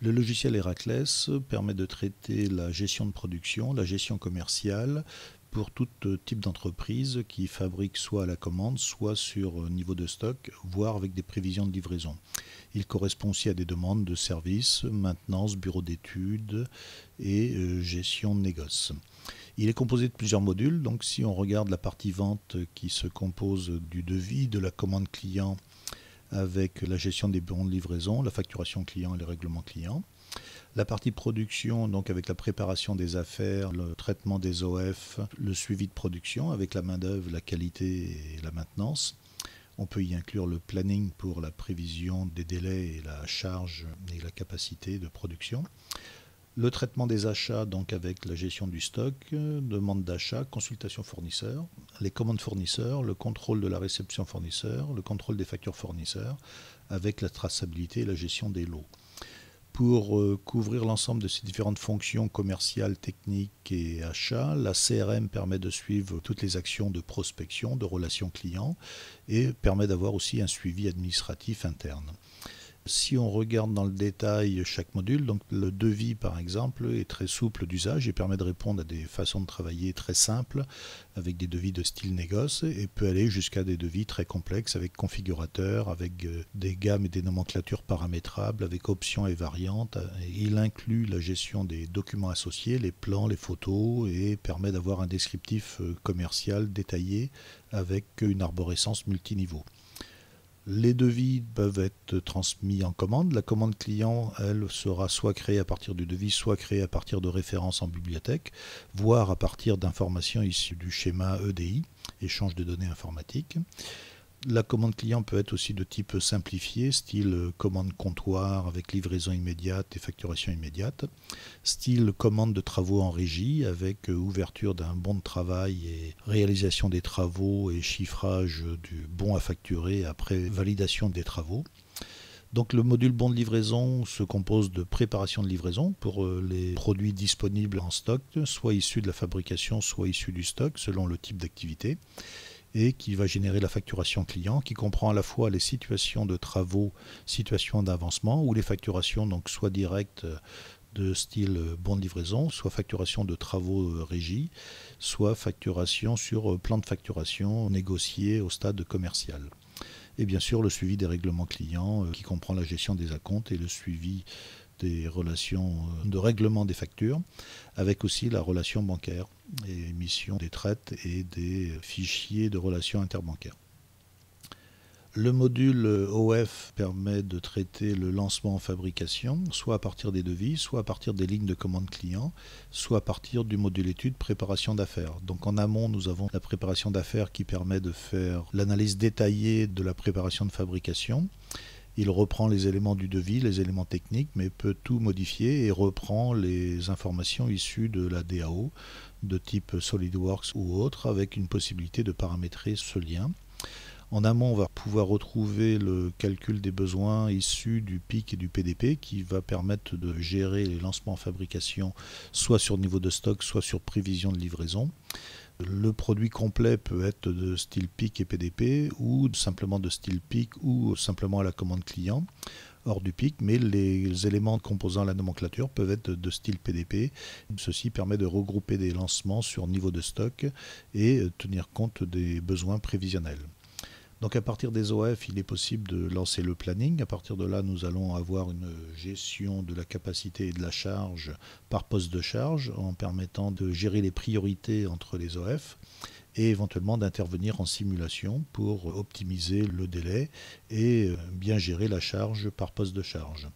Le logiciel Héraclès permet de traiter la gestion de production, la gestion commerciale pour tout type d'entreprise qui fabrique soit à la commande, soit sur niveau de stock, voire avec des prévisions de livraison. Il correspond aussi à des demandes de services, maintenance, bureau d'études et gestion de négoce. Il est composé de plusieurs modules, donc si on regarde la partie vente qui se compose du devis, de la commande client, avec la gestion des bons de livraison, la facturation client et les règlements clients. La partie production, donc avec la préparation des affaires, le traitement des OF, le suivi de production avec la main-d'œuvre, la qualité et la maintenance. On peut y inclure le planning pour la prévision des délais et la charge et la capacité de production. Le traitement des achats, donc avec la gestion du stock, demande d'achat, consultation fournisseur, les commandes fournisseurs, le contrôle de la réception fournisseur, le contrôle des factures fournisseurs, avec la traçabilité et la gestion des lots. Pour couvrir l'ensemble de ces différentes fonctions commerciales, techniques et achats, la CRM permet de suivre toutes les actions de prospection, de relations clients et permet d'avoir aussi un suivi administratif interne. Si on regarde dans le détail chaque module, donc le devis par exemple est très souple d'usage et permet de répondre à des façons de travailler très simples avec des devis de style négoce et peut aller jusqu'à des devis très complexes avec configurateur, avec des gammes et des nomenclatures paramétrables, avec options et variantes. Il inclut la gestion des documents associés, les plans, les photos et permet d'avoir un descriptif commercial détaillé avec une arborescence multiniveau. Les devis peuvent être transmis en commande. La commande client, elle, sera soit créée à partir du devis, soit créée à partir de références en bibliothèque, voire à partir d'informations issues du schéma EDI, échange de données informatiques. La commande client peut être aussi de type simplifié, style commande comptoir avec livraison immédiate et facturation immédiate, style commande de travaux en régie avec ouverture d'un bon de travail et réalisation des travaux et chiffrage du bon à facturer après validation des travaux. Donc le module bon de livraison se compose de préparation de livraison pour les produits disponibles en stock, soit issus de la fabrication, soit issus du stock selon le type d'activité, et qui va générer la facturation client qui comprend à la fois les situations de travaux, situations d'avancement ou les facturations donc soit directes de style bon de livraison, soit facturation de travaux régie, soit facturation sur plan de facturation négocié au stade commercial. Et bien sûr le suivi des règlements clients qui comprend la gestion des acomptes et le suivi des relations de règlement des factures, avec aussi la relation bancaire et émission des traites et des fichiers de relations interbancaires. Le module OF permet de traiter le lancement en fabrication, soit à partir des devis, soit à partir des lignes de commande client, soit à partir du module étude préparation d'affaires. Donc en amont, nous avons la préparation d'affaires qui permet de faire l'analyse détaillée de la préparation de fabrication. Il reprend les éléments du devis, les éléments techniques, mais peut tout modifier et reprend les informations issues de la DAO, de type SolidWorks ou autre, avec une possibilité de paramétrer ce lien. En amont, on va pouvoir retrouver le calcul des besoins issus du PIC et du PDP qui va permettre de gérer les lancements en fabrication soit sur niveau de stock, soit sur prévision de livraison. Le produit complet peut être de style PIC et PDP ou simplement de style PIC ou simplement à la commande client hors du PIC, mais les éléments composant la nomenclature peuvent être de style PDP. Ceci permet de regrouper des lancements sur niveau de stock et tenir compte des besoins prévisionnels. Donc à partir des OF, il est possible de lancer le planning. À partir de là, nous allons avoir une gestion de la capacité et de la charge par poste de charge en permettant de gérer les priorités entre les OF et éventuellement d'intervenir en simulation pour optimiser le délai et bien gérer la charge par poste de charge.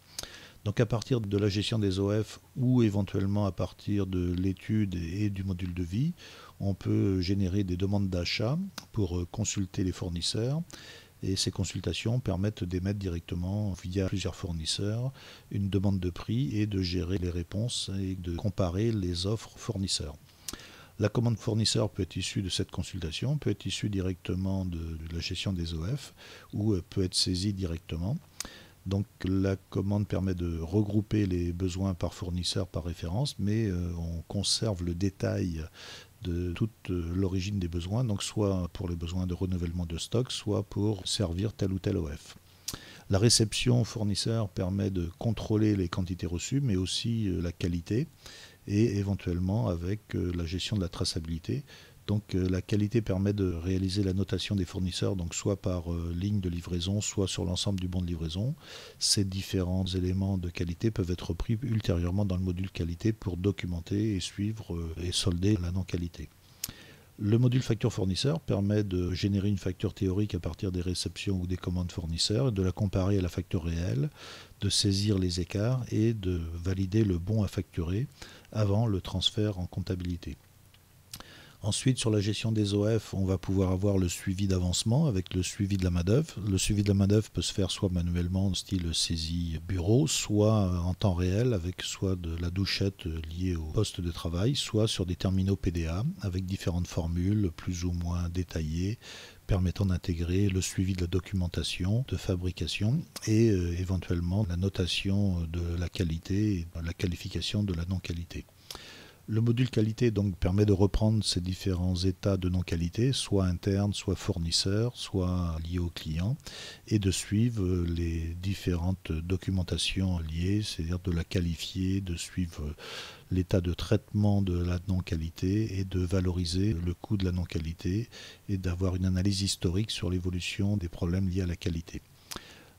Donc à partir de la gestion des OF ou éventuellement à partir de l'étude et du module de vie, on peut générer des demandes d'achat pour consulter les fournisseurs et ces consultations permettent d'émettre directement via plusieurs fournisseurs une demande de prix et de gérer les réponses et de comparer les offres fournisseurs. La commande fournisseur peut être issue de cette consultation, peut être issue directement de la gestion des OF ou peut être saisie directement. Donc la commande permet de regrouper les besoins par fournisseur, par référence, mais on conserve le détail de toute l'origine des besoins, donc soit pour les besoins de renouvellement de stock, soit pour servir tel ou tel OF. La réception fournisseur permet de contrôler les quantités reçues, mais aussi la qualité, et éventuellement avec la gestion de la traçabilité. Donc la qualité permet de réaliser la notation des fournisseurs, donc soit par ligne de livraison, soit sur l'ensemble du bon de livraison. Ces différents éléments de qualité peuvent être pris ultérieurement dans le module qualité pour documenter et suivre et solder la non-qualité. Le module facture fournisseur permet de générer une facture théorique à partir des réceptions ou des commandes fournisseurs, de la comparer à la facture réelle, de saisir les écarts et de valider le bon à facturer avant le transfert en comptabilité. Ensuite, sur la gestion des OF, on va pouvoir avoir le suivi d'avancement avec le suivi de la main-d'œuvre. Le suivi de la main-d'œuvre peut se faire soit manuellement, style saisie bureau, soit en temps réel, avec soit de la douchette liée au poste de travail, soit sur des terminaux PDA, avec différentes formules plus ou moins détaillées, permettant d'intégrer le suivi de la documentation de fabrication et éventuellement la notation de la qualité et la qualification de la non-qualité. Le module qualité donc permet de reprendre ces différents états de non-qualité, soit internes, soit fournisseurs, soit liés au client, et de suivre les différentes documentations liées, c'est-à-dire de la qualifier, de suivre l'état de traitement de la non-qualité et de valoriser le coût de la non-qualité et d'avoir une analyse historique sur l'évolution des problèmes liés à la qualité.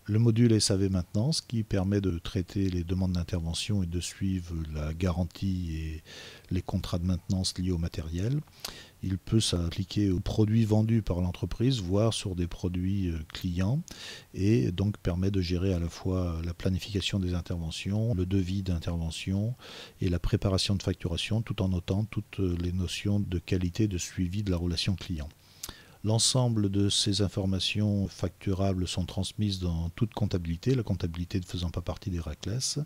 Le module SAV maintenance qui permet de traiter les demandes d'intervention et de suivre la garantie et les contrats de maintenance liés au matériel. Il peut s'appliquer aux produits vendus par l'entreprise, voire sur des produits clients, et donc permet de gérer à la fois la planification des interventions, le devis d'intervention et la préparation de facturation, tout en notant toutes les notions de qualité de suivi de la relation client. L'ensemble de ces informations facturables sont transmises dans toute comptabilité, la comptabilité ne faisant pas partie d'Héraclès.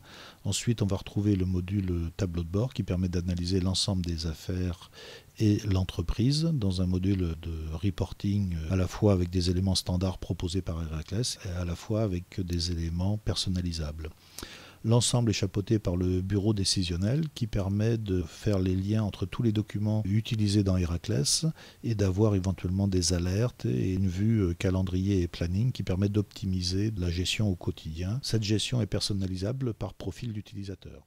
Ensuite, on va retrouver le module tableau de bord qui permet d'analyser l'ensemble des affaires et l'entreprise dans un module de reporting à la fois avec des éléments standards proposés par Héraclès et à la fois avec des éléments personnalisables. L'ensemble est chapeauté par le bureau décisionnel qui permet de faire les liens entre tous les documents utilisés dans Héraclès et d'avoir éventuellement des alertes et une vue calendrier et planning qui permet d'optimiser la gestion au quotidien. Cette gestion est personnalisable par profil d'utilisateur.